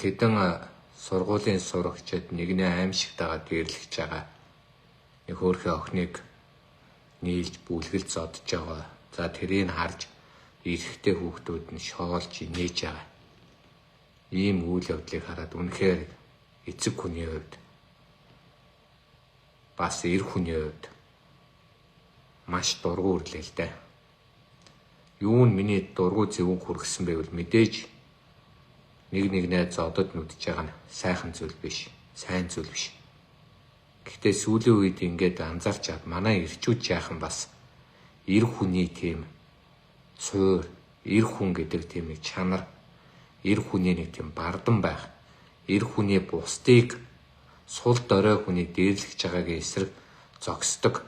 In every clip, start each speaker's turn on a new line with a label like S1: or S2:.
S1: Хэдэн сургуулийн сурагчид нэгний аимшигтайгаа дээрлэж байгаа. Нэг хөөрхөн охиныг нийлж бүлгэлж зодож байгаа. За тэрийг харж эрэгтэй хүүхдүүд нь шоолж инээж байгаа. Ийм үйл явдлыг хараад үнэхээр эцэг хүний хувьд бас эр хүний хувьд маш дургуй үрлээ л дээ. Юу нь миний дургуй зөвүүн хүргэсэн байвал мэдээж нэгнээ зодод нүдж байгаа нь сайхан зүйл биш, сайн зүйл биш. Гэхдээ сүүлийн үед ингээд анзаарч чад манай ирчүүд яахан бас эр хүний тийм суур, эр хүн гэдэг тийм нэг чанар, эр хүний нэг тийм бардан байх, эр хүний бусдыг сул дорой хүний дээрлэж байгаагийн эсрэг зогсдог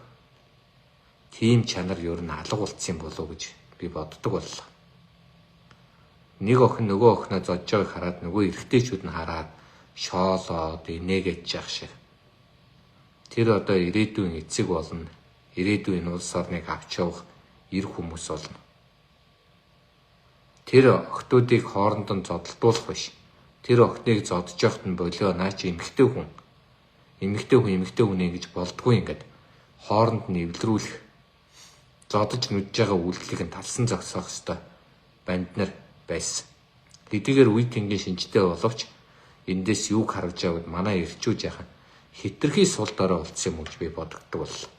S1: тийм чанар ер нь алга болцсон болов гэж би боддог боллоо. Нэг охин нөгөө охиноо зодж байгааг хараад нөгөө эрэгтэйчүүд нь хараад шоолоод инээгээд яах шиг. Тэр одоо ирээдүйн эцэг болно. Ирээдүйн улс орныг авч явах эр хүмүүс болно. Тэр охтуудыг хооронд нь зодтолдуулах биш. Тэр охиныг зодж явахт нь болио наа чи эмэгтэй хүн ингэж болдгүй ингээд хооронд нь эвлэрүүлэх зодож нүдж байгаа үйлдэлийг нь талсан зогсоох ёстой банд нар байсан. Хэдийгээр үе тэнгийн шинжтэй боловч эндээс юуг харж байгаад манай ирчүүд яхан хитрхи сул дорой болцсон юм гэж би бодогддог боллоо.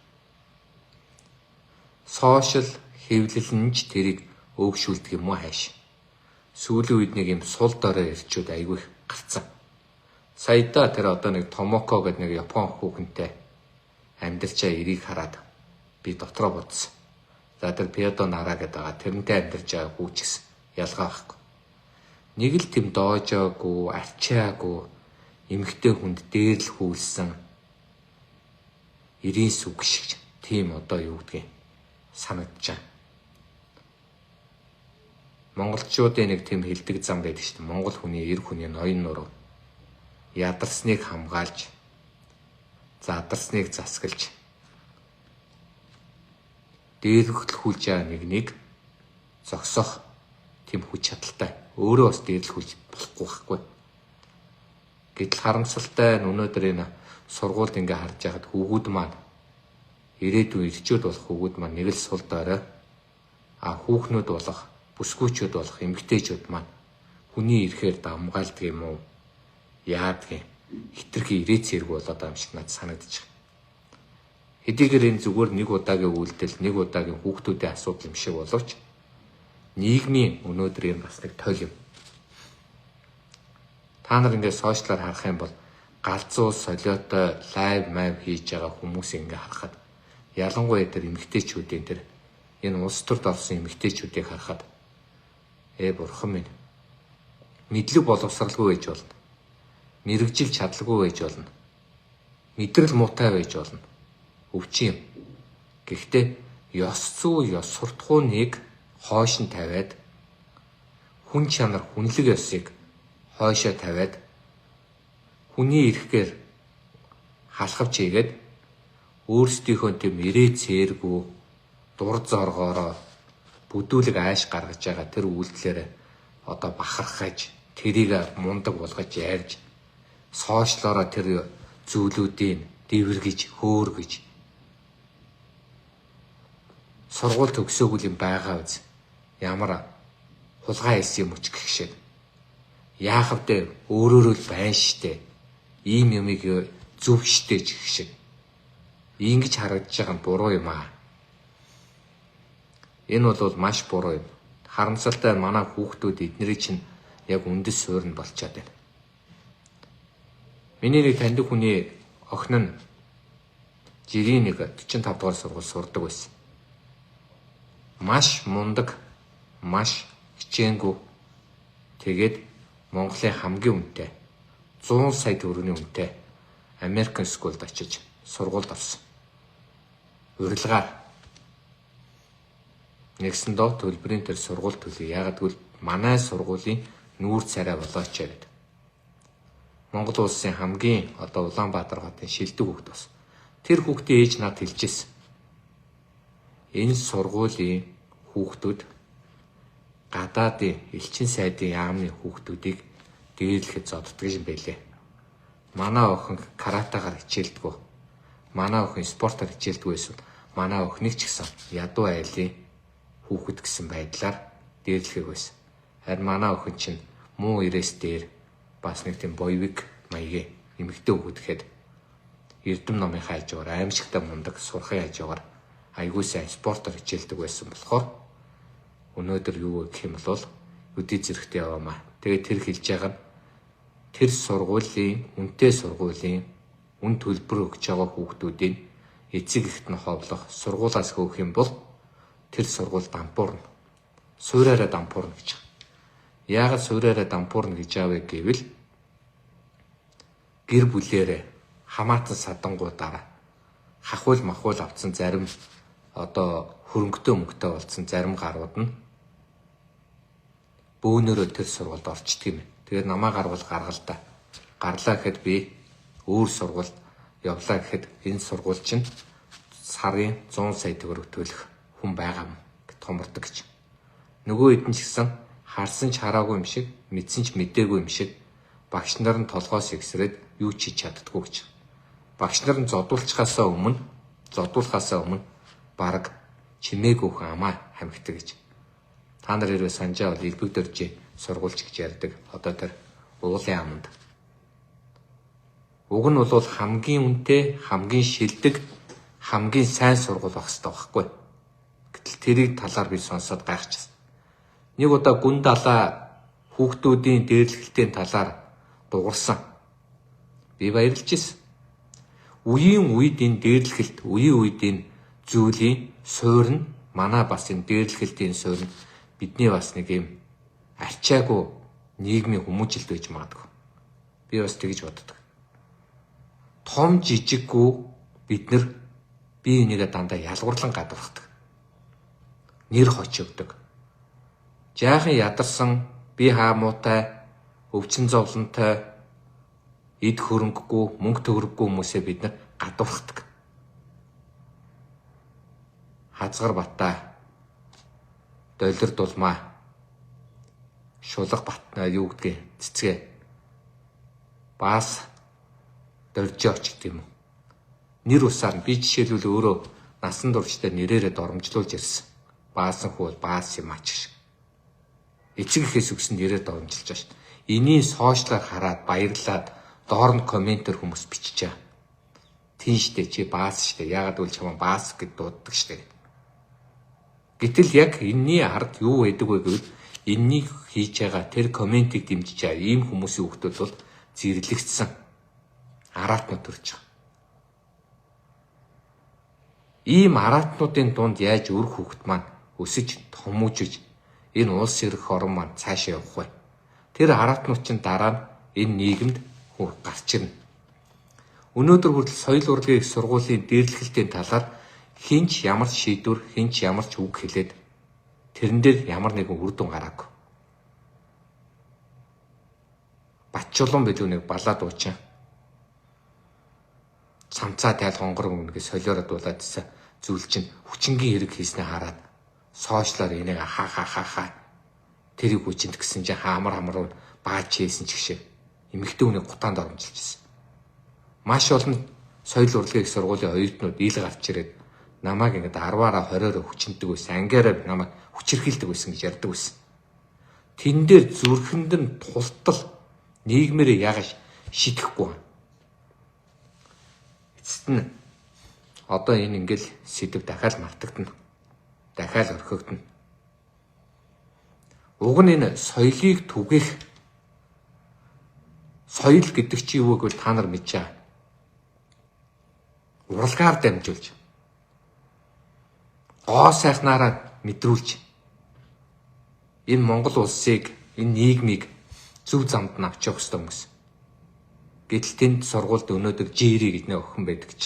S1: Сошиал хэвлэл нь ч тэрийг өөгшүүлдэг юм уу хайш. Сүүлийн үед нэг юм сул дорой ирчүүд айгүй гарцсан. Саяда тэр одоо нэг Томоко гэдэг нэг Япон хүүхэнтэй амьдарчаа эрийг хараад би дотроо бодсон. За тэр Педо Нара гэдэг байгаа тэрнтэй амьдарч байгаа хүүч гэсэн ялгаа байхгүй. Нэг л тэм доожоогүй, арчаагүй эмэгтэй хүнд дээрлэх үйлсэн эрийн сүг шиг тийм одоо юу гэдгийг санагдчихаа. Монголчуудын нэг тэм хэлдэг зам байдаг шүү дээ. Монгол хүний эр хүний ноён нуруу ядарсныг хамгаалж, задарсныг засгалж дээрлэхүүлж байгаа нэг зогсох тийм хүч чадалтай. Өөрөө бас дээрлэхүүлж болохгүй байхгүй. Гэтэл харамсалтай нь өнөөдөр энэ сургуульд ингээ харж байхад хүүгүүд маань ирээдүйн ирчүүд болох хүүгүүд маань нэг л сул дорой хүүхнүүд болох бүсгүйчүүд болох эмэгтэйчүүд маань хүний ирэхээр дамгаалдаг юм уу? Яадгийн хитрхи ирээ цэрэг болоод байгаа юм шиг надад санагдчих. Хэдийгээр энэ зүгээр нэг удаагийн үйлдэл, нэг удаагийн хүүхдүүдийн асуудал юм шиг боловч нийгмийн өнөөдрийн бас нэг тойл юм. Та нар ингээд сошиалаар харах юм бол галзуу солиотой лайв хийж байгаа хүмүүсийг ингээд харахад ялангуяа тэр эмэгтэйчүүдийн тэр энэ улс төрд орсон эмэгтэйчүүдийг харахад бурхан минь мэдлэг боловсралгүй байж болно. Мэргэжил чадлагүй байж болно. Мэдрэл муутай байж болно. Өвчин юм. Гэхдээ ёс зүй, ёс суртахууныг хойш нь тавиад хүн чанар, хүнлэг ёсыг хойшоо тавиад хүний ирэхээр халахвч хийгээд өөрсдийнхөө тийм ирээ цээргүй дур зоргоороо бүдүүлэг ааш гаргаж байгаа тэр үйлдэлээр одоо бахархаж тэрийг мундаг болгож ярьж сошиалороо тэр зүйлүүдийн дэвэргэж хөөргөж сургууль төгсөөгүй юм байгаа үз. Ямар хулгай хийсэн юм ч гэх шиг. Яах вэ? Өөрөөрөө л байна штэ. Ийм юмыг зөв штэ гэх шиг. Ингэж харагдаж байгаа нь буруу юм аа. Энэ бол маш буруу юм. Харамсалтай манай хүүхдүүд эднэрийг чинь яг үндэс суурь нь болчиход байна. Миний нэг таньдаг хүний охин нь жирийн нэг 45 дугаар сургууль сурдаг байсан. Маш мундаг, маш хичээнгүй. Тэгээд Монголын хамгийн үнэтэй 100 сая төгрөгийн үнэтэй American School-д очиж сургуульд орсон. Урилгаар нэгсэн доо төлбөрийн тэр сургууль төлөе. Яагаад гэвэл манай сургуулийн нүүр царай болооч гэдэг. Монгол улсын хамгийн одоо Улаанбаатар хотын шилдэг хүүхэд бас. Тэр хүүхдийн ээж надад хэлжсэн. Энэ сургуулийн хүүхдүүд гадаадын элчин сайдын яамны хүүхдүүдийг дээрлэхэд зодддаг юм байлээ. Манай охин каратегаар хичээлдэггүй. Манай охин спортоор хичээлдэггүй байсан. Манай охиныг ч гэсэн ядуу айлын хүүхэд гэсэн байдлаар дээрлэхэг байсан. Харин манай охин чинь муу ирээс дээр бас нэг тийм боевик маягийн эмэгтэй хүүхэд гэхэд эрдэм номын хажуугаар аимшигтай мундаг сурахын хажуугаар аягүй сайн спортоор хичээлдэг байсан болохоор өнөөдөр юу гэх юм бол өдий зэрэгтэй яваамаа. Тэгээд тэр хэлж байгаа нь тэр сургуулийн үнэтэй сургуулийн үн төлбөр өгч байгаа хүүхдүүдийн эцэг эхт нь ховлох сургуулаас хөөх юм бол тэр сургууль дампуурна. Суураараа дампуурна гэж. Яагаад суураараа дампуурна гэж аавэ гэвэл гэр бүлээрээ хамаатан садангуудаараа хахуул махуул авцсан зарим хөрөнгөтэй мөнгөтэй болсон зарим гарууд нь бөөнөрөө тэр сургуульд орчдөг юм. Тэгээд намаа гаргал та. Гарлаа гэхэд би өөр сургуульд явлаа гэхэд энэ сургууль чинь сарын 100 сая төгрөг төлөх хүн байгаа юм гэт томордог гэж. Нөгөө хэд нь ч гэсэн харсан ч хараагүй юм шиг, мэдсэн ч мэдээгүй юм шиг багш нар нь толгоос ихсрээд юу ч хийж чаддаггүй гэж. Багш нар нь зодуулахаасаа өмнө бараг чимээгүй хүн амаа хамхдаг гэж. Та нар хэрвээ санджаа бол элбэг дөржи сургуульч гэж ярьдаг. Одоо тэр уулын аманд. Уг нь бол хамгийн үнэтэй, хамгийн шилдэг, хамгийн сайн сургууль байх хэрэгтэй байхгүй. Гэтэл тэрийг талаар би сонсоод гайхчихсан. Нэг удаа гүн далаа хүүхдүүдийн дээрлэхтийн талаар дуурсан. Би баярлж ирсэн. Үеийн үед энэ дээрлэхэлт, үеийн үед энэ зүйлийн суурь нь манай бас энэ дээрлэхэлтийн суурь нь бидний бас нэг юм арчаагүй нийгмийн хүмүүжилт байж магадгүй. Би бас тэгж боддог. Том жижиггүй бид нар бие бинийгээ дандаа ялгуурлан гадуурхдаг. Нэр хочигдөг. Жаахан ядарсан, би хаамуутай, өвчин зовлонтой, эд хөрөнгөгүй, мөнгө төгрөггүй хүмүүсээ бид нар гадуурхдаг. Хазгар батаа, доллар дулмаа, шулга батнаа юу гэдгийг цэцгээ. Баас дөржөөч гэдэг юм. Нэр усаар би жишээлбэл өөрөө насан туршдаа нэрээрээ доромжлуулж ирсэн. Баасан хүү баас юм ач шиг. Эцэг эхээс өгсөн нэрээр доромжилж байгаа шүү дээ. Энийг сошиалаар хараад баярлаад доор нь комментээр хүмүүс бичиж байгаа. Тийм штэ чи баас штэ. Яагаад гэвэл чамаа баас гэд дууддаг штэ. Гэтэл яг энэний ард юу байдаг вэ гэвэл энэнийг хийж байгаа тэр комментиг дэмжиж байгаа ийм хүмүүсийн хүүхдүүд бол зэрлэгдсэн. Араатнууд төрж байгаа. Ийм араатнуудын дунд яаж өр хүүхэд маань өсөж томуужиж энэ улс ирэх орн маань цаашаа явах вэ? Тэр араатнууд чинь дараа нь энэ нийгэмд гарч ирнэ. Өнөөдөр хүртэл соёл урлагийн их сургуулийн дээрлэхэлтийн талаар хинч ямар шийдвэр, хинч ямар ч үг хэлээд тэрэн дээр ямар нэгэн үр дүн гараагүй. Батчулан билүү нэг балаад уучин. Самцаа тайл хонгор өнгө солиороод дуулаад ирсэн зүйл чинь хүчингийн хэрэг хийснээ хараад сошиалаар энийг хаа тэрийг хүчинд гэсэн чинь хаамар бааж хийсэн ч гэшээ эмэгтэй хүний гутаанд оромжилж ирсэн. Маш олон соёл урлагийн их сургуулийн оюутнууд ил гарч ирээд намайг ингээд 10-аараа 20-ороо хүчиндэг байсан, ангиараа намайг хүчирхийлдэг байсан гэж ярьдаг байсан. Тэн дээр зүрхэнд нь тултал нийгмээрээ яагаш шидэхгүй. Эцэст нь одоо энэ ингээл сэдв дахиад мартагдана. Дахиад орхигдно. Уг нь энэ соёлыг түгэх соёл гэдэг чи юу вэ гэвэл та нар мэдж байгаа. Уралгаар дамжуулж гоо сайхнаараа мэдрүүлж энэ Монгол улсыг, энэ нийгмийг зөв замд нь авч явах ёстой хүмүүс. Гэтэл тэнд сургуульд өнөөдөр жири гэж нэг охин байдаг гэж.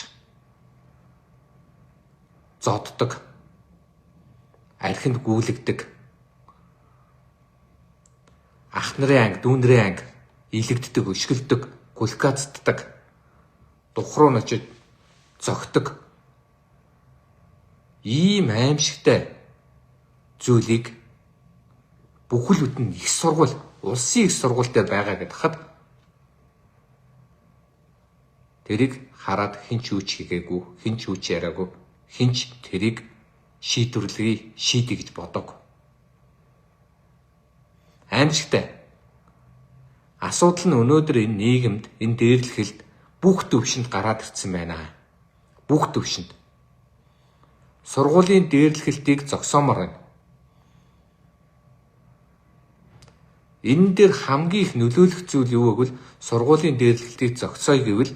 S1: Зоддог. Архинд гүйлэгдэг. Ах нарын анги, дүү нарын анги илэгддэг, өшгөлдөг, гулкацддаг. Духруу нь очиж зогтдог. Ийм аимшигтай зүйлийг бүхэл бүтэн их сургууль улсын их сургуультай байгаа гэдээ хахад тэрийг хараад хинч юу ч хийгээгүй, хинч юу ч яриагүй, хинч тэрийг шийдвэрлэе, шийдэ гэж бодог. Аимшигтай. Асуудал нь өнөөдөр энэ нийгэмд, энэ дээрлэхэлд бүх төвшөнд гараад ирсэн байна. Бүх төвшөнд. Сургуулийн дээрлэхэлтийг зогсоомоор байна. Энэ дээр хамгийн их нөлөөлөх зүйл юу гэвэл сургуулийн дээрлэхэлтийг зогсооё гэвэл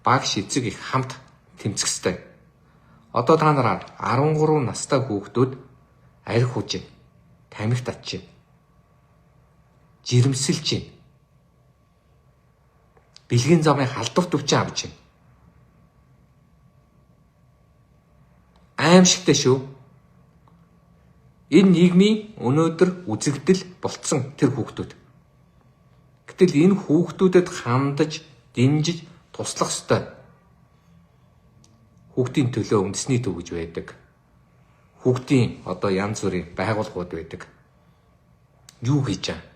S1: багш эцэг их хамт тэмцэхтэй. Одоо та нар 13 настай хүүхдүүд арх хууж байна. Тамхи татж байна. Жирэмсэлж байна. Бэлгийн замын халдвар төвчөн авч байна. Аимшигтай шүү. Энэ нийгмийн өнөөдөр үзэгдэл болцсон тэр хүүхдүүд. Гэтэл энэ хүүхдүүдэд хандаж, дэмжиж туслах ёстой. Хүүхдийн төлөө үндэсний төв гэж байдаг. Хүүхдийн одоо янз бүрийн байгууллагууд байдаг. Юу хийж байгаа?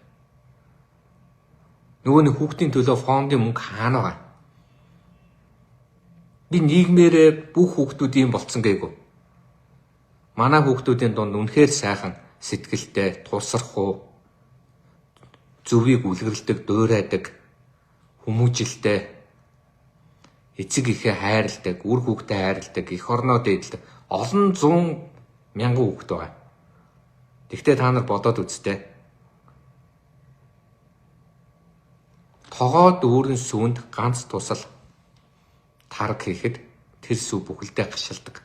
S1: Нөгөө нэг хүүхдийн төлөө фондын мөнгө хаана байгаа? Би нийгмээрээ бүх хүүхдүүд ийм болцсон гээгүй. Манай хүүхдүүдийн дунд үнэхээр сайхан сэтгэлтэй, тусархуу, зөвийг үлгэрэлдэг, дуурайдаг, хүмүүжилтэй, эцэг ихээ хайрладаг, үр хүүхдээ хайрладаг, эх орноо дээдэлдэг олон 100 мянган хүүхэд байгаа. Тэгвэл та нар бодоод үзтээ. Тогоо дүүрэн сүүнд ганц тусал тарг хийхэд тэр сүү бүхэлдээ гашилдаг.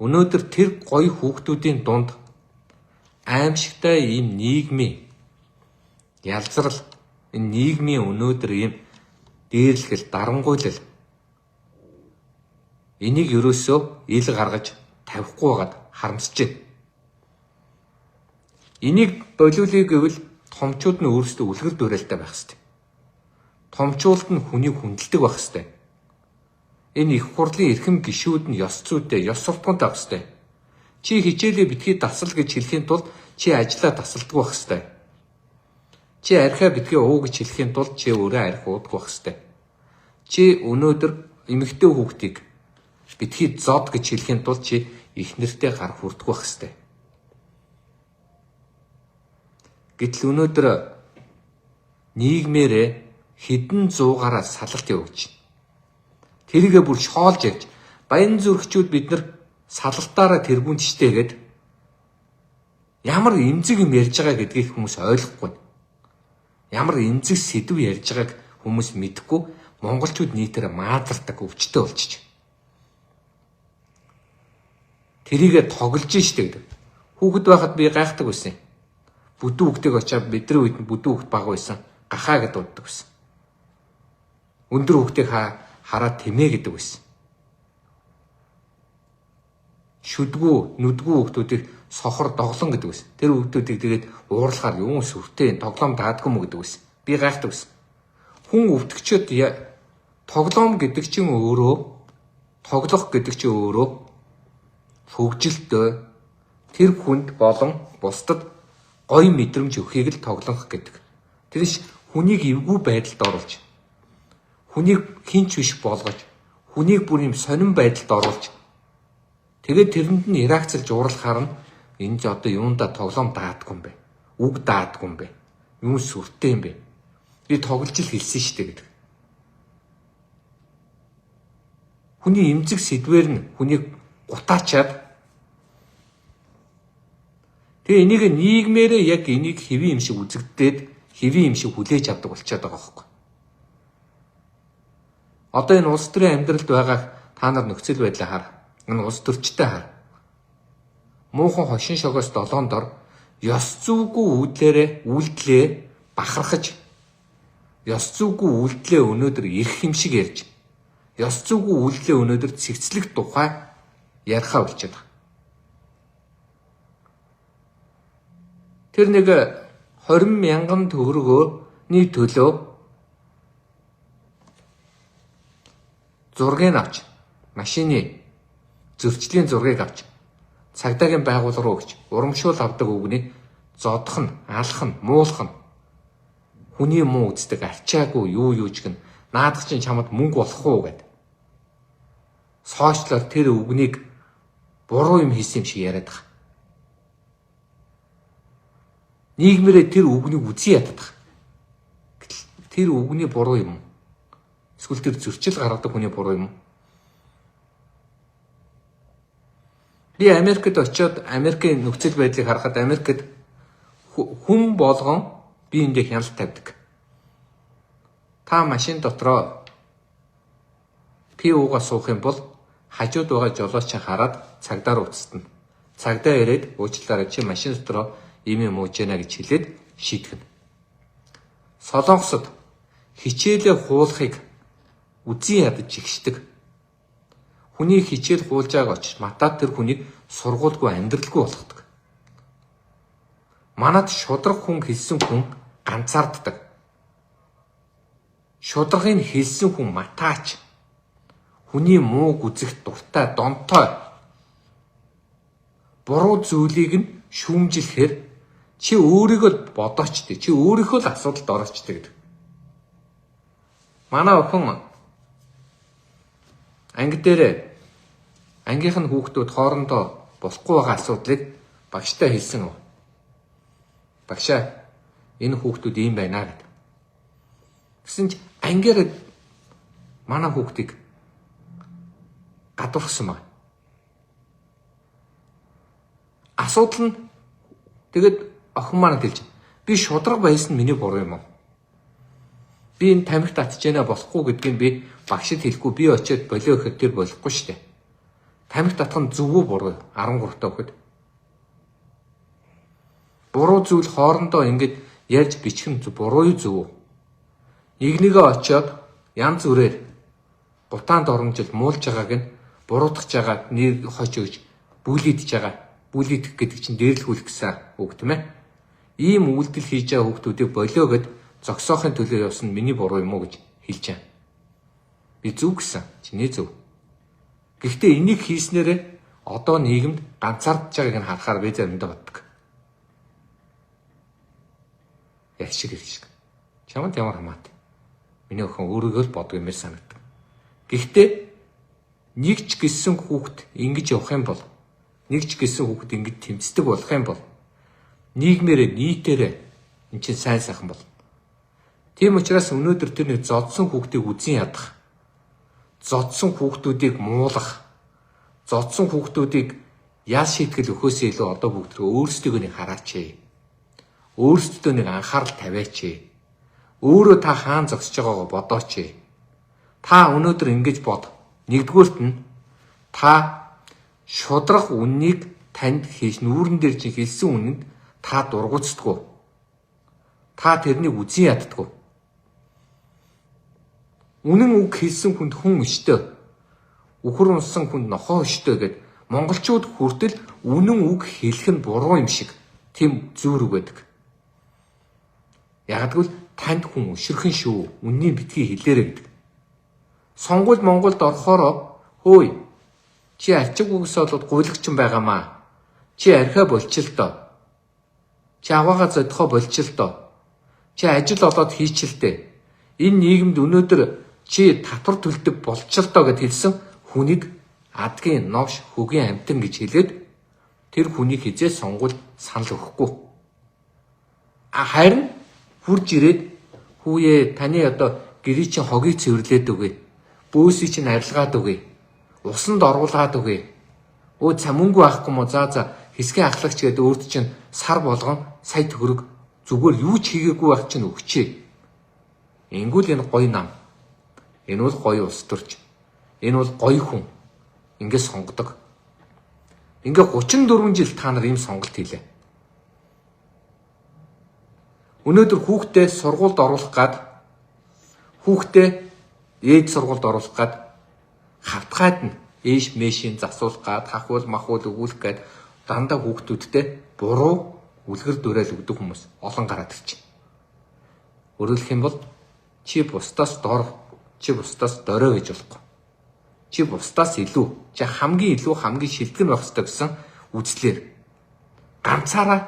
S1: Өнөөдөр тэр гоё хүүхдүүдийн дунд аимшигтай ийм нийгмийн ялзрал, энэ нийгмийн өнөөдөр ийм дээрлэхэл, дарангуйлал энийг ерөөсөө ил гаргаж тавихгүй байгаад харамсаж байна. Энийг болиулъя гэвэл томчууд нь өөрсдөө үлгэр дуурайлтай байх хэрэгтэй. Томчуулд нь хүнийг хүндэлдэг байх хэрэгтэй. Энэ их хурлын эрхэм гишүүд нь ёс зүйтэй, ёс суртахуунтай байх хэрэгтэй. Чи хичээлээ битгий дасал гэж хэлэхийн тулд чи ажлаа тасалдаг байх хэрэгтэй. Чи архиа битгий уу гэж хэлэхийн тулд чи өөрөө архи уудаг байх хэрэгтэй. Чи өнөөдөр эмэгтэй хүүхдийг битгий зод гэж хэлэхийн тулд чи их нэртэй гар хүрдэх байх хэрэгтэй. Гэтэл өнөөдөр нийгмээрээ хэдэн зуугаараа салалт явуулж байна. Тэрийгэ бүр шоолж ярьж баян зүрхчүүд бид нар салалтаараа тэргүүнчтэй гээд ямар эмзэг юм ярьж байгаа гэдгийг хүмүүс ойлгохгүй. Ямар эмзэг сэдв ярьж байгааг хүмүүс мэдэхгүй, монголчууд нийтээр маазардаг, өвчтөе болчих. Тэрийгэ тоглож штэ гэдэг. Хүүхэд байхад би гайхдаг байсан. Бүдүү хүүхдийг очиад бидний үед нь бүдүү хүүхд бага байсан. Гахаа гэдээ уддаг байсан. Өндөр хүүхдийг хараад тэмээ гэдэг байсан. Шүдгүү, нүдгүү хүүхдүүдийг сохор доглон гэдэг байсан. Тэр хүүхдүүдийг тэгээд уурлахаар юм сүртэй тоглоом даадгүй мө гэдэг байсан. Би гайхдаг байсан. Хүн өвдөгчөд тоглоом гэдэг чинь өөрөө, тоглох гэдэг чинь өөрөө хөгжилтөө тэр хүнд болон бусдад гоё мэдрэмж өгөхийг л тоглох гэдэг. Тэрш хүнийг эвгүй байдалд оруулж, хүнийг хинч биш болгож, хүнийг бүр юм сонирн байдалд оруулж, тэгээд тэрэнд нь реакцэлж уурлахаар нь энэ ч одоо юунда тоглоом даадгүй юм бэ? Үг даадгүй юм бэ? Юу сүртэй юм бэ? Би тоглож ил хэлсэн шүү дээ гэдэг. Хүний эмзэг сэдвэр нь хүнийг гутаачаад тэгээ энийг нийгмээрээ яг энийг хэвийн юм шиг үзэгдээд хэвийн юм шиг хүлээж авдаг болчиход байгаа байхгүй. Одоо энэ улс төрийн амьдралд байгаа та нар нөхцөл байдлаа хар. Энэ улс төрчтэй хар. Муухан хошин шогоос долоон дор ёс зүйгүй үйлдэлээ бахархаж, ёс зүйгүй үйлдэлээ өнөөдөр ирэх юм шиг ярьж, ёс зүйгүй үйлдэлээ өнөөдөр цэгцлэх тухай ярихаа болчиход байгаа. Тэр нэг 20 мянган төгрөгөөний төлөө зургийг авч, машины зөрчлийн зургийг авч, цагдаагийн байгууллага руу өгч, урамшуул авдаг үгний зодох нь, алах нь, муулах нь. Хүний муу үздэг арчаагүй юу ч гэн наадах чинь чамд мөнгө болох уу гэд. Соочлоор тэр үгнийг буруу юм хийсэн юм шиг яриад байгаа. Нийгмээрээ тэр үгнийг үзий яддаг. Тэр үгний буруу юм. Эсвэл тэр зөрчил гаргадаг хүний буруу юм. Би Америкт очиод Америкийн нөхцөл байдлыг харахад Америкт хүн болгон биендээ хяналт тавьдаг. Та машин дотроо пиугаа суух юм бол хажууд байгаа жолооч хараад цагдаар уцтана. Цагдаа ирээд уучлаарай чи машин дотроо ийм юм ууж яана гэж хэлээд шийтгэн. Солонгосод хичээлээ хуулахыг үзий ядаж жигшдэг. Хүний хичээл хуулж байгааг очиж матаад тэр хүнийг сургуульгүй амьдралгүй болгодог. Манад шудраг хүн хэлсэн хүн ганцаарддаг. Шудрагын хэлсэн хүн матаач. Хүний мууг үзэх дуртай, донтой. Буруу зүйлийг нь шүүмжлэхээр чи өөрийгөө бодооч дээ. Чи өөрийнхөө л асуудалд орооч дээ гэдэг. Манай охин анги дээр ангийнх нь хүүхдүүд хоорондоо болохгүй байгаа асуудлыг багштай хэлсэн. Багшаа энэ хүүхдүүд ийм байна гэдэг. Гэсэн чи ангиар манай хүүхдийг гадуурхсан байна. Асуудал нь тэгээд охин маань хэлж би шудраг байсан миний буруу юм уу? Би энэ тамхи татж яана болохгүй гэдгийг би багшид хэлэхгүй би очиод болио гэхэд тэр болохгүй шүү дээ. Тамхи татах нь зөв үү буруу 13 та хүүхэд. Буруу зүйл хоорондоо ингэж ярьж бичих нь буруу юу зөв үү? Нэгнийгээ очиод янз бүрээр гутаанд оромжил муулж байгааг нь буруутгах жагаад нэг хож өгж бүлийдж байгаа. Бүлийдэх гэдэг чинь дээрлэхүүлэх гэсэн үг тийм ээ. Ийм үйлдэл хийж байгаа хүүхдүүдийг болио гэд зогсоохын төлөө явсан миний буруу юм уу гэж хэлж байгаа. Би зөв гэсэн. Чиний зөв. Гэхдээ энийг хийснээрээ одоо нийгэмд ганцаардж байгааг нь харахаар би заримдаа боддог. Яг шиг хэлж. Чамд ямар хамаатай. Миний охин өөрийгөө л бодго юмэр санагдаг. Гэхдээ нэг ч гэсэн хүүхд ингэж явах юм бол нэг ч гэсэн хүүхд ингэж тэмцдэг болох юм бол нийгмээрээ нийтээрээ эн чинь сайн сайхан бол. Тийм учраас өнөөдөр тэр нэг зодсон хүүхдийг үзэн ядах. Зодсон хүүхдүүдийг муулах. Зодсон хүүхдүүдийг яа шийтгэл өхөөсөө илүү одоо бүгд өөрсдөө нэг хараач. Өөрсдөө нэг анхаарал тавиач. Өөрөө та хаан зогсож байгаагаа бодооч. Та өнөөдөр ингэж бод. Нэгдүгээрт нь та шудрах үннийг танд хийж нүүрэн дээр чи хэлсэн үнэнд та дургуцдаггүй. Та тэрнийг үзэн яддаггүй. Үнэн үг хэлсэн хүнд хүн өштэй. Үхэр унсан хүнд нохоо өштэй гэд монголчууд хүртэл үнэн үг хэлэх нь буруу юм шиг тийм зүүр үг байдаг. Ягдгүйл танд хүн өшөрхөн шүү. Үннийг битгий хэлээрэй гэдэг. Сонгуульд Монголд орохороо хөөе чи арчиг үгс болоод гуйлагч юм байгаамаа. Чи архиа болчих л доо. Чи аваагаа зодихоо болчих л доо. Чи ажил олоод хийчихэлтэй. Энэ нийгэмд өнөөдөр чи татвар төлдөг болчих л доо гэд хэлсэн хүнийг адгийн новш хөгийн амтан гэж хэлээд тэр хүнийг хизээ сонгуульд санал өгөхгүй. Харин хурж ирээд хүүе таны одоо гэрээ чинь хогийг цэвэрлээд өгье. Бөөсийг чинь арилгаад өгье. Усанд оруулаад өгье. Өө мөнгө байхгүй мó за хэсгийн ахлагч гэдэг өөрт чинь сар болгон сая төгрөг зүгээр юу ч хийгээгүй байх чинь өгчээ. Ингүүл энэ гоё нам. Энэ бол гоё улс төрч. Энэ бол гоё хүн. Ингээд сонгодог. Ингээ 34 жил та нар ийм сонголт хийлээ. Өнөөдөр хүүхдээ сургуульд оруулах гад хүүхдээ ээж сургуульд оруулах гад хавтгаад нь ээш мэшийн засуулах гад хахуул махуул өгүүлэх гад дандаа хүүхдүүдтэй буруу үлгэр дуурайл өгдөг хүмүүс олон гараад ирчих. Өөрөлдөх юм бол чи бусдаас дор, чи бусдаас дорой гэж болохгүй. Чи бусдаас илүү, чи хамгийн илүү хамгийн шилдэг нь байх ёстой гэсэн үзлээр ганцаараа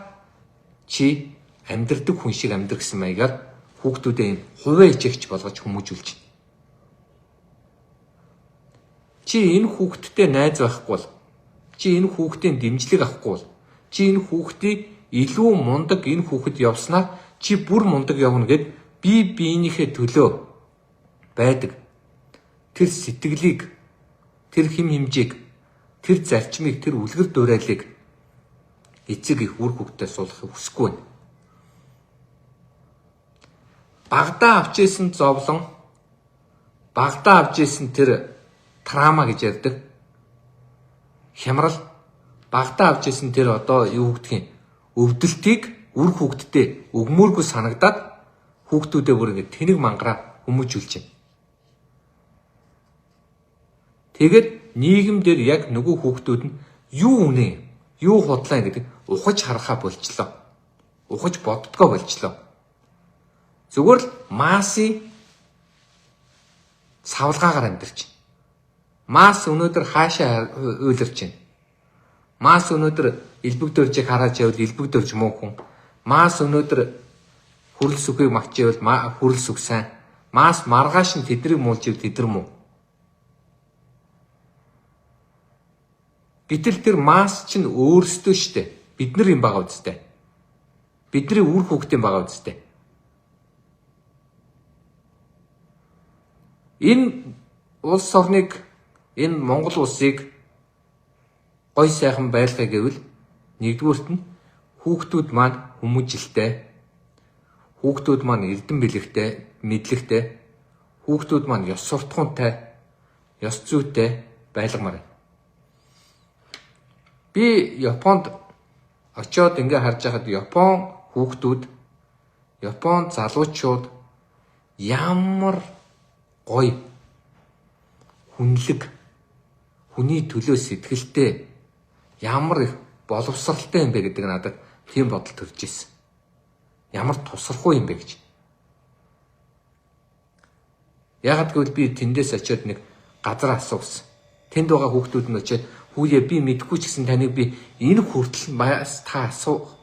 S1: чи амьдрдаг хүн шиг амьдрах гэсэн маягаар хүүхдүүдээ юм хувиа хичээгч болгож хүмүүжүүлж байна. Чи энэ хүүхдтэй найз байхгүй бол, чи энэ хүүхдийн дэмжлэг авахгүй бол, чи энэ хүүхдийг илүү мундаг энэ хүүхэд явснаар чи бүр мундаг явна гэд бие биенийхээ төлөө байдаг. Тэр сэтгэлийг, тэр хэм хэмжээг, тэр зарчмыг, тэр үлгэр дуурайлыг эцэг их үр хүүхдэд суулгахыг хүсэхгүй байна. Багадаа авч исэн зовлон, багадаа авч исэн тэр трама гэж ярьдаг. Хямрал, багадаа авч исэн тэр одоо юу гэдгийг өвдөлтийг үр хүүхдэд өгмөөргүй санагдаад хүүхдүүдээ бүр ингэ тэнэг мангараа хүмүүжүүлж байна. Тэгээд нийгэмдэр яг нөгөө хүүхдүүд нь юу үнэ, юу худлаа гэдэг ухаж харахаа болчлоо. Ухаж боддгоо болчлоо. Зүгээр л массын савлгаагаар амьдарч байна. Масс өнөөдөр хаашаа уйларч байна. Масс өнөөдөр элбэгдөржийг хараад явал элбэгдөрж муу хүн. Масс өнөөдөр хүрэл сүхийг магч явал хүрэл сүх сайн. Масс маргааш нь тэдрийг муулж ивэл тэдэр муу. Гэтэл тэр масс чинь өөрсдөө штэ. Бид нар юм байгаа үстэй. Бидний үр хүүхдийн байгаа үстэй. Энэ улс орныг, энэ Монгол улсыг гой сайхан байлгахыг гэвэл нэгдүгüүрт нь хүүхдүүд маань хүмүүжилтэй, хүүхдүүд маань эрдэм бэлэгтэй, мэдлэгтэй, хүүхдүүд маань ёс суртахуунтай, ёс зүйтэй байлгамаар. Би Японд очиод ингээ харж байхад Япон хүүхдүүд, Япон залуучууд ямар гоё, хүнлэг, хүний төлөө сэтгэлтэй, ямар их боловсралтай юм бэ гэдэг надад тийм бодол төрж ирсэн. Ямар тусархуу юм бэ гэж. Яагаад гэвэл би тэндээс очиод нэг газар асуусан. Тэнд байгаа хүүхдүүд нь очиод хүүе би мэдгүй ч гэсэн таныг би энэ хүртэл та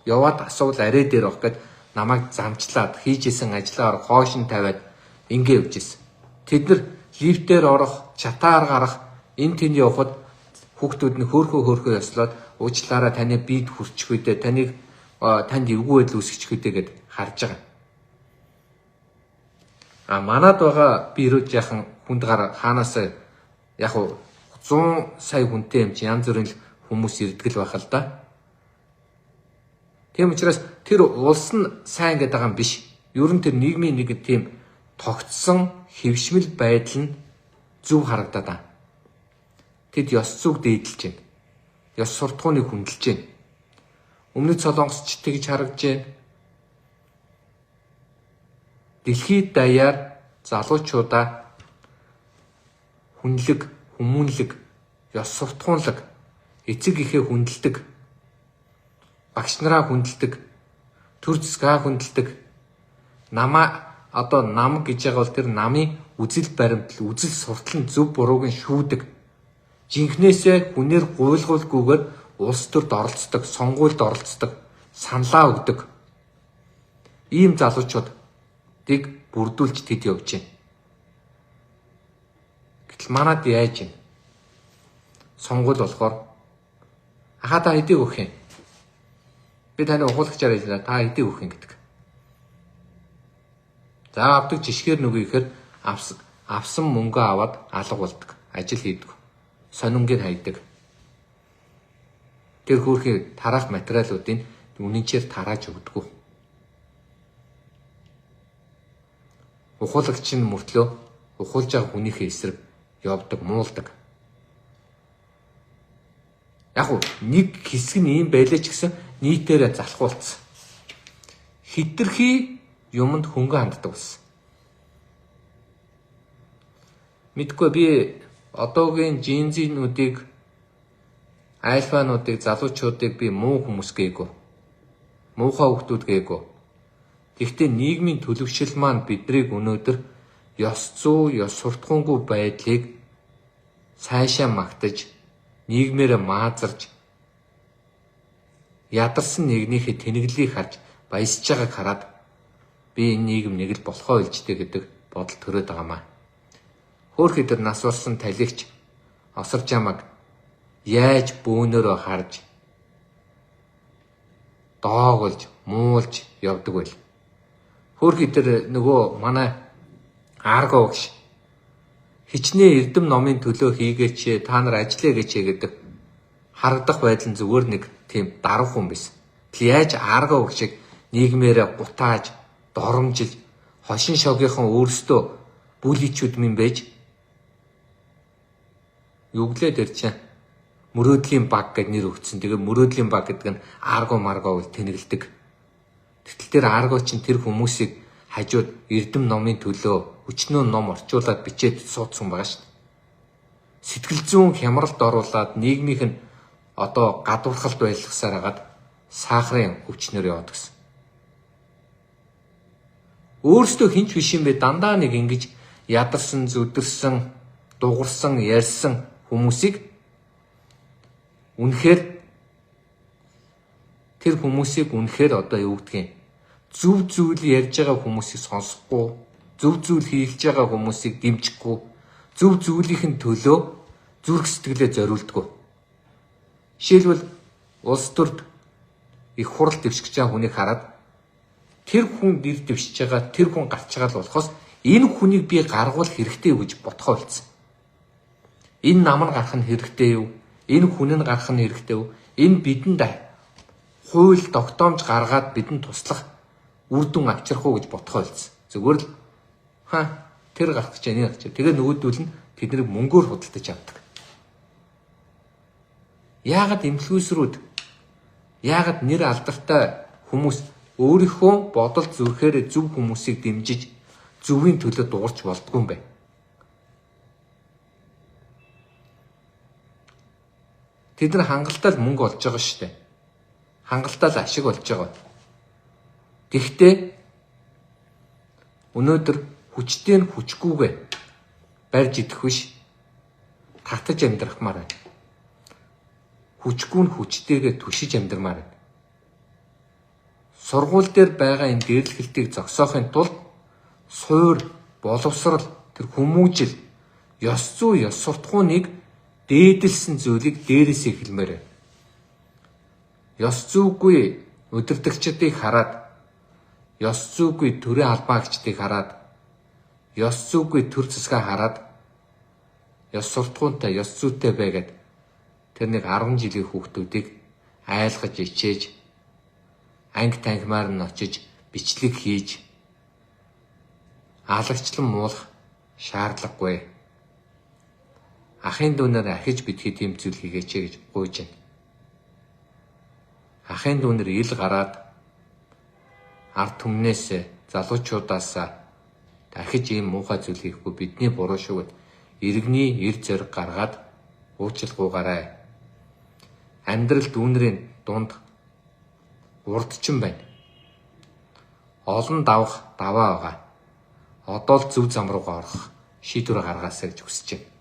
S1: яваад асуул арай дээр авах гэд намайг замчлаад хийжсэн ажлаар хоош нь тавиад ингээ явжсэн. Тэд нар лифтээр орох, чатаар гарах, энэ тэнд явхад хүүхдүүд нь хөөхөө ёслоод уучлаарай таны бид хүрчих үедээ танд эвгүй байдал үүсгэж үедээ гэд харж байгаа. Манад байгаа би ирээд яхан хүнд гар хаанаас яг 100 сая хүнтэй юм чи янз бүрийн хүмүүс ирдэг л байх л да. Тийм учраас тэр улс нь сайн гэдэг байгаа юм биш. Ер нь тэр нийгмийн нэг тийм тогтсон хэвшмэл байдал нь зөв харагдаад байна. Тэд ёс зүг дээдэлж байна. Ёс суртахууныг хүндэлж байна. Өмнөд Солонгосч тэгж харагдж байна. Дэлхийд даяар залуучуудаа хүнлэг, хүмүүнлэг, ёс суртахуунлаг, эцэг эхээ хүндэлдэг, багш нараа хүндэлдэг, төр засгаа хүндэлдэг, нам гэж байгаа бол тэр намын үзэл баримтал, үзэл суртал нь зөв бурууг нь шүүдэг. Жинхнээсээ хүнээр гуйлгуулгүйгээр улс төрд оролцдог, сонгуульд оролцдог, саналаа өгдөг. Ийм залуучуудыг бүрдүүлж тэд явж байна. Гэтэл манад яаж юм? Сонгуул болохоор та хэдийг өгөх юм? Би таны ухуулагчаар хэлээ, та хэдийг өгөх юм гэдэг. За авдаг жишгээр нүгэй ихээр авсан мөнгө аваад алга болдог, ажил хийдэг, сонингийн хайдаг. Тэр хөөрхий тараах материалуудыг үнэнчээр тарааж өгдөг. Ухуулагч нь мөртлөө ухуулж байгаа хүнийхээ эсрэг явдаг, муулдаг. Яг нэг хэсэг нь ийм байлаа ч гэсэн нийтээрээ залхуулсан. Хитрхи юмд хөнгө ханддаг болсон. Мэдгүй би одоогийн жинзинүүдийг, альфануудыг, залуучуудыг би муу хүмүүс гээгүй. Муухай хүмүүс гээгүй. Гэхдээ нийгмийн төлөвшил маань биднийг өнөөдөр ёс зүй, ёс суртахуунгүй байдлыг сайшаа магтаж, нийгмээрээ маазарж, ядарсан нэгнийхээ тэнэглэлийг харж баясж байгааг хараад би энэ нийгэм нэг л болохоо илжтэй гэдэг бодол төрөөд байгаамаа. Хөөх өдөр нас урсан талигч осор жамаг яаж бөөнөрөө харж доогулж муулж явдаг байл. Хөөх өдөр нөгөө манай Арго гэж хичнээн эрдэм номын төлөө хийгээч та нар ажиллая гэж гэдэг харагдах байдал нь зүгээр нэг тийм дарав хүн байсан. Тэг яаж Арго шиг нийгмээрээ гутааж, доромжилж, хошин шогийнхон өөрсдөө бүлийчүүд минь байж юглээ тэр чинь мөрөөдлийн баг гэд нэр өгсөн. Тэгээ мөрөөдлийн баг гэдэг нь Арго марго гэж тэнэгэлдэг. Тэгтэл тэр Арго чинь тэр хүмүүсийг хажууд эрдэм номын төлөө өчнөө ном орчуулад бичээд суудсан байгаа шүү дээ. Сэтгэл зүйн хямралд оруулаад нийгмийнх нь одоо гадуурхалд байлгасаар хагаад сахарын өвчнөр яваад гисэн. Өөрөөсөө хинч биш юм бэ, дандаа нэг ингэж ядарсан, зүдэрсэн, дугарсан, ярьсан хүмүүсийг үнэхээр одоо юу гэдгийг зөв зүйл ярьж байгаа хүмүүсийг сонсохгүй, зөв зүйл хийлж байгаа хүмүүсийг дэмжихгүй, зөв зүйлийн төлөө зүрх сэтгэлээ зориулдаггүй. Жишээлбэл улс төрд их хурал дэвшиж байгаа хүнийг хараад тэр хүн ир дэвшиж байгаа, тэр хүн гарч байгаа л болохоос энэ хүнийг би гаргуул хэрэгтэй юу гэж бодхоо болсон. Энэ нам нь гарах нь хэрэгтэй юу? Энэ хүн нь гарах нь хэрэгтэй юу? Энэ бидэнд хууль тогтоомж гаргаад бидэнд туслах үр дүн авчрах уу гэж бодхоо болсон. Зүгээр л тэр гарах гэж энэ гарч. Тэгээ нөгөөдөл нь тэднийг мөнгөөр худалдаж авдаг. Яагаад инфлюенсерүүд, яагаад нэр алдартай хүмүүс өөрийнхөө бодол зүрхээр зөв хүмүүсийг дэмжиж зөвийн төлөө дуурч болдгүй юм бэ? Тэд нар хангалттай мөнгө олж байгаа шүү дээ. Хангалттай ашиг болж байгаа. Гэхдээ өнөөдөр хүчтэй нь хүчгүйгээ барьж идэх биш, татаж амьдрахмаар байна. Хүчгүй нь хүчтэйгээ түшиж амьдрмаар байна. Сургууль дээр байгаа энэ дээрлэхэлтийг зогсоохын тулд суур, боловсрал, тэр хүмүүжил, ёс зүй, ёс суртахууныг дээдэлсэн зүйлийг дээрээсээ хэлмээр байна. Ёс зүйгүй удирдагчдыг хараад, ёс зүйгүй төрийн албаагчдыг хараад, ёс зүйгүй төр засгаа хараад, ёс суртахуунтай, ёс зүйтэй байгаад тэр нэг 10 жилийн хүүхдүүдийг айлгаж ичээж, анги танхимаар нь очиж, бичлэг хийж, алагчлан муулах шаардлагагүй. Ахын дүүнээр ахиж битгий тийм зүйл хийгээч гэж гуйж байна. Ахын дүүнэр ил гараад ард түмнээс залуучуудаас дахиж ийм муухай зүйл хийхгүй бидний буруу шүү гэд иргэний эр зориг гаргаад уучлалгүйгаарай. Амьдрал дүүнэрийн дунд урдчин байна. Олон давах даваа байгаа. Одоо л зөв зам руугаа орох шийдвэр гаргаасаа гэж хүсэж байна.